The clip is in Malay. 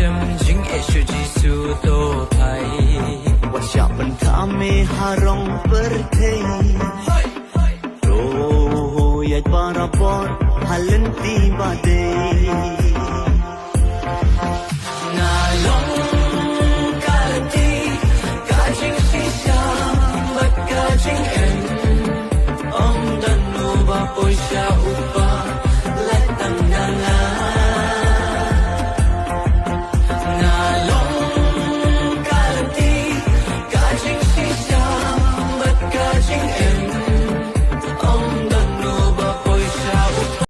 cham jing eshu jisu to thai wasya pentame harong berthei ro yat parapor halenti badei